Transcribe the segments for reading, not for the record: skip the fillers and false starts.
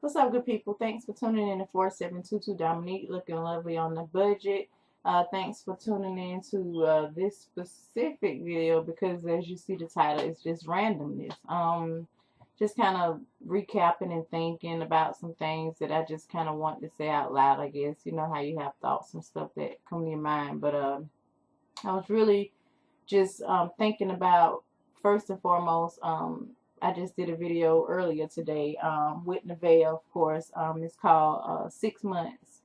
What's up, good people? Thanks for tuning in to 4722 Dominique, looking lovely on the budget. Thanks for tuning in to this specific video because, as you see the title, it's just randomness. Just kind of recapping and thinking about some things that I just kind of want to say out loud. I guess you know how you have thoughts and stuff that come to your mind, but I was really just thinking about first and foremost. I just did a video earlier today with Nevaeh, of course. It's called 6 months.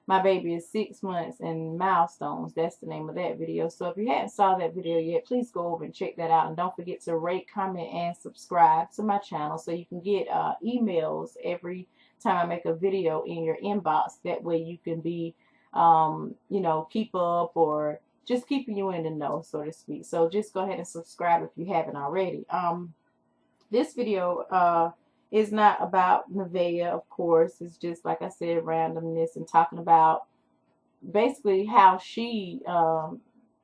My baby is 6 months and milestones. That's the name of that video. So if you hadn't saw that video yet, please go over and check that out. And don't forget to rate, comment, and subscribe to my channel so you can get emails every time I make a video in your inbox. That way you can be, keep up or just keeping you in the know, so to speak. So just go ahead and subscribe if you haven't already. This video is not about Nevaeh, of course. It's just, like I said, randomness and talking about basically how she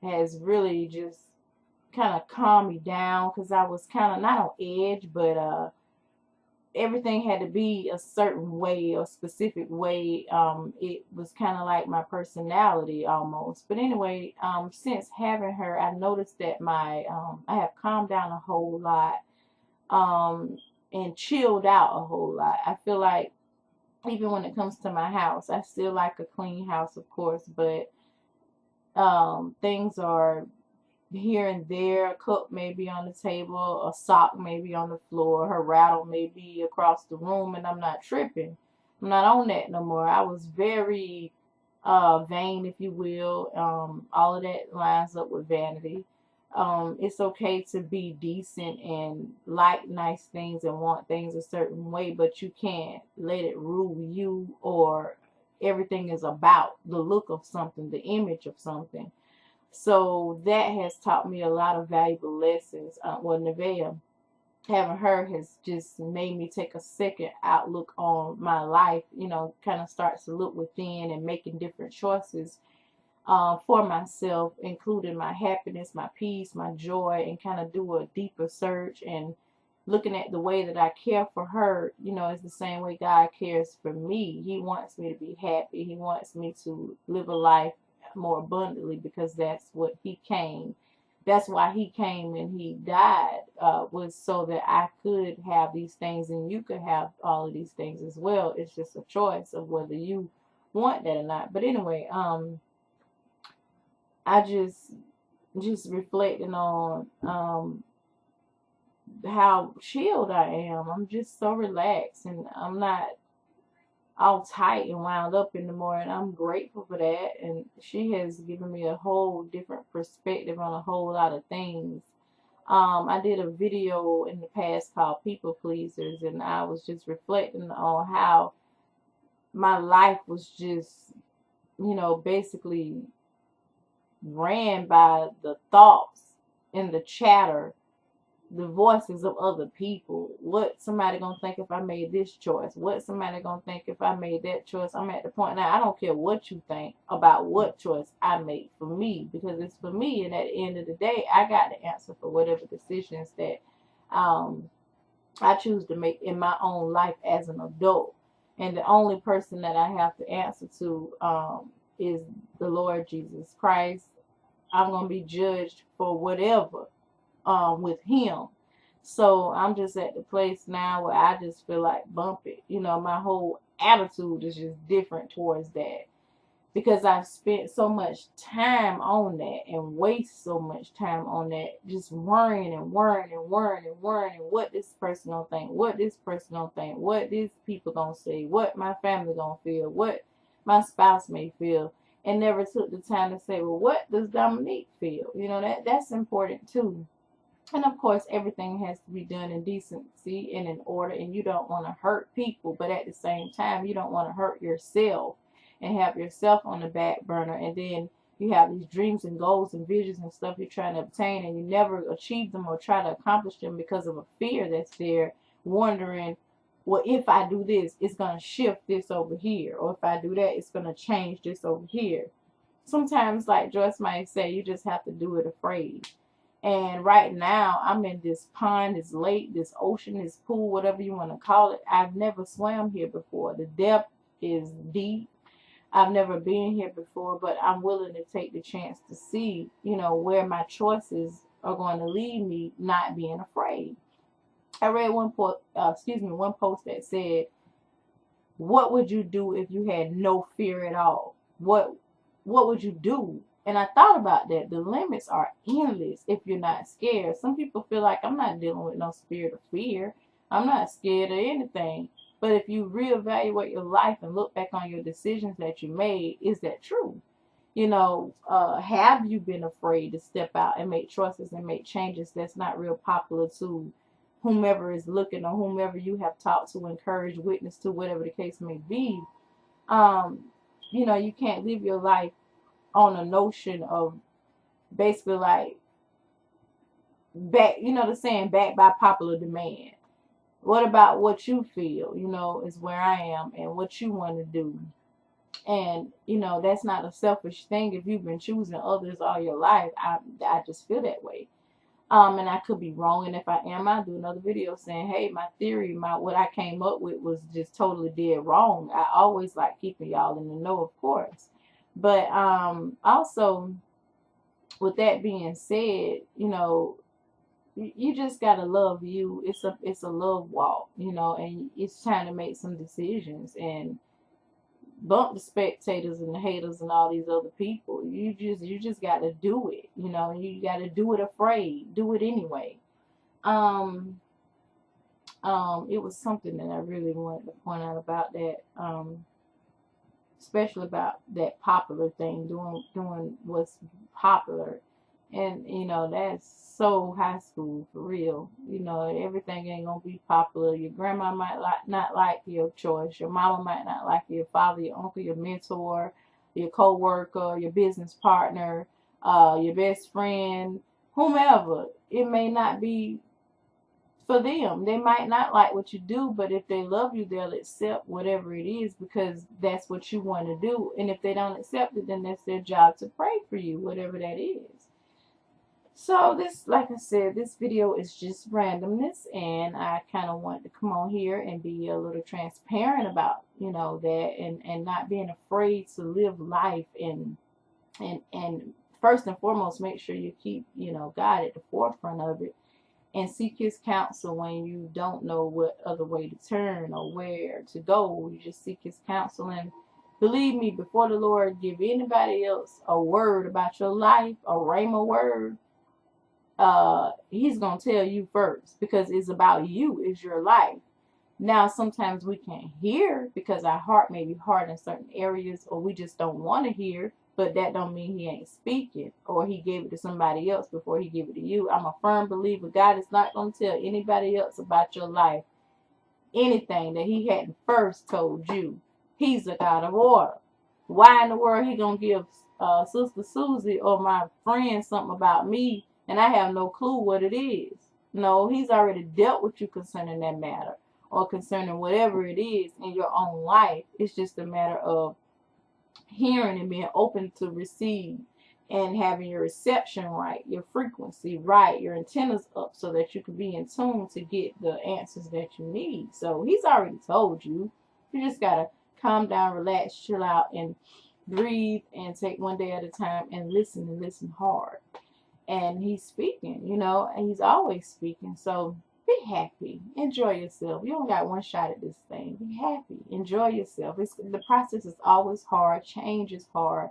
has really just kind of calmed me down because I was kind of not on edge, but everything had to be a certain way or specific way. It was kind of like my personality almost. But anyway, since having her, I noticed that I have calmed down a whole lot. And chilled out a whole lot. I feel like even when it comes to my house, I still like a clean house, of course, but things are here and there. A cup may be on the table, a sock may be on the floor, her rattle may be across the room, and I'm not tripping. I'm not on that no more. I was very vain, if you will. All of that lines up with vanity. It's okay to be decent and like nice things and want things a certain way, but you can't let it rule you, or everything is about the look of something, the image of something. So that has taught me a lot of valuable lessons. Nevaeh, having her has just made me take a second outlook on my life, kind of starts to look within and making different choices for myself, including my happiness, my peace, my joy, and kind of do a deeper search and looking at the way that I care for her. It's the same way God cares for me. He wants me to be happy. He wants me to live a life more abundantly because that's what he came. That's why he came and he died, was so that I could have these things and you could have all of these things as well. It's just a choice of whether you want that or not. But anyway, I just reflecting on how chilled I am. I'm just so relaxed and I'm not all tight and wound up anymore, and I'm grateful for that. And she has given me a whole different perspective on a whole lot of things. I did a video in the past called People Pleasers, and I was just reflecting on how my life was just, basically ran by the thoughts and the chatter, the voices of other people. What somebody gonna think if I made this choice? What somebody gonna think if I made that choice? I'm at the point now, I don't care what you think about what choice I make for me, because it's for me, and at the end of the day, I got to answer for whatever decisions that I choose to make in my own life as an adult. And the only person that I have to answer to is the Lord Jesus Christ. I'm going to be judged for whatever with him. So I'm just at the place now where I just feel like bump it. My whole attitude is just different towards that because I've spent so much time on that and waste so much time on that, just worrying and worrying and worrying and worrying what this person gonna think, what this person gonna think, what these people gonna say, what my family gonna feel, what my spouse may feel, and never took the time to say, well, what does Dominique feel? That's important too. And of course, everything has to be done in decency and in order, and you don't want to hurt people, but at the same time, you don't want to hurt yourself and have yourself on the back burner. And then you have these dreams and goals and visions and stuff you're trying to obtain, and you never achieve them or try to accomplish them because of a fear that's there, wondering, well, if I do this, it's going to shift this over here, or if I do that, it's going to change this over here. Sometimes, like Joyce might say, you just have to do it afraid. And right now, I'm in this pond, this lake, this ocean, this pool, whatever you want to call it. I've never swam here before. The depth is deep. I've never been here before, but I'm willing to take the chance to see, you know, where my choices are going to lead me, not being afraid. I read one post that said, "What would you do if you had no fear at all? What would you do?" And I thought about that. The limits are endless if you're not scared. Some people feel like, I'm not dealing with no spirit of fear. I'm not scared of anything. But if you reevaluate your life and look back on your decisions that you made, is that true? You know, have you been afraid to step out and make choices and make changes that's not real popular to whomever is looking, or whomever you have talked to, encourage, witness to, whatever the case may be? Um, you know, you can't live your life on a notion of basically like back, you know, the saying, backed by popular demand. What about what you feel, you know, is where I am, and what you want to do. And, you know, that's not a selfish thing. If you've been choosing others all your life, I just feel that way. And I could be wrong. And if I am, I'll do another video saying, hey, my theory, what I came up with was just totally dead wrong. I always like keeping y'all in the know, of course. But also, with that being said, you know, you just gotta love you. It's a love walk, you know, and it's time to make some decisions and bump the spectators and the haters and all these other people. You just gotta do it, you know. You gotta do it afraid. Do it anyway. Um, it was something that I really wanted to point out about that. Especially about that popular thing, doing what's popular. And you know, that's so high school for real. You know, everything ain't gonna be popular. Your grandma might not like your choice. Your mama might not like your father, your uncle, your mentor, your co-worker, your business partner, your best friend, whomever. It may not be for them. They might not like what you do, but if they love you, they'll accept whatever it is because that's what you want to do. And if they don't accept it, then that's their job to pray for you, whatever that is. So this, like I said, this video is just randomness, and I kind of want to come on here and be a little transparent about, you know, that, and not being afraid to live life, and first and foremost, make sure you keep, you know, God at the forefront of it, and seek his counsel when you don't know what other way to turn or where to go. You just seek his counsel, and believe me, before the Lord give anybody else a word about your life, a rhema word, he's gonna tell you first, because it's about you, it's your life. Now sometimes we can't hear because our heart may be hard in certain areas, or we just don't want to hear, but that don't mean he ain't speaking, or he gave it to somebody else before he gave it to you. I'm a firm believer God is not going to tell anybody else about your life anything that he hadn't first told you. He's a God of order. Why in the world he gonna give Sister Susie or my friend something about me and I have no clue what it is? No, he's already dealt with you concerning that matter, or concerning whatever it is in your own life. It's just a matter of hearing and being open to receive, and having your reception right, your frequency right, your antennas up, so that you can be in tune to get the answers that you need. So he's already told you. You just gotta calm down, relax, chill out, and breathe, and take one day at a time, and listen hard. And he's speaking, you know, and he's always speaking. So be happy, enjoy yourself. You only got one shot at this thing. Be happy, enjoy yourself. The process is always hard. Change is hard.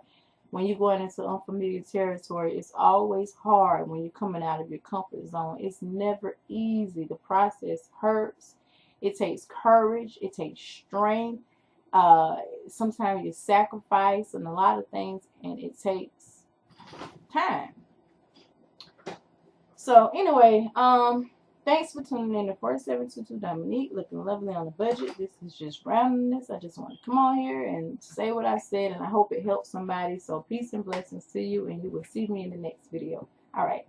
When you're going into unfamiliar territory, it's always hard. When you're coming out of your comfort zone, it's never easy. The process hurts. It takes courage. It takes strength. Sometimes you sacrifice and a lot of things, and it takes time. So anyway, thanks for tuning in to 4722 Dominique, looking lovely on the budget. This is just randomness. I just want to come on here and say what I said, and I hope it helps somebody. So peace and blessings to you, and you will see me in the next video. All right.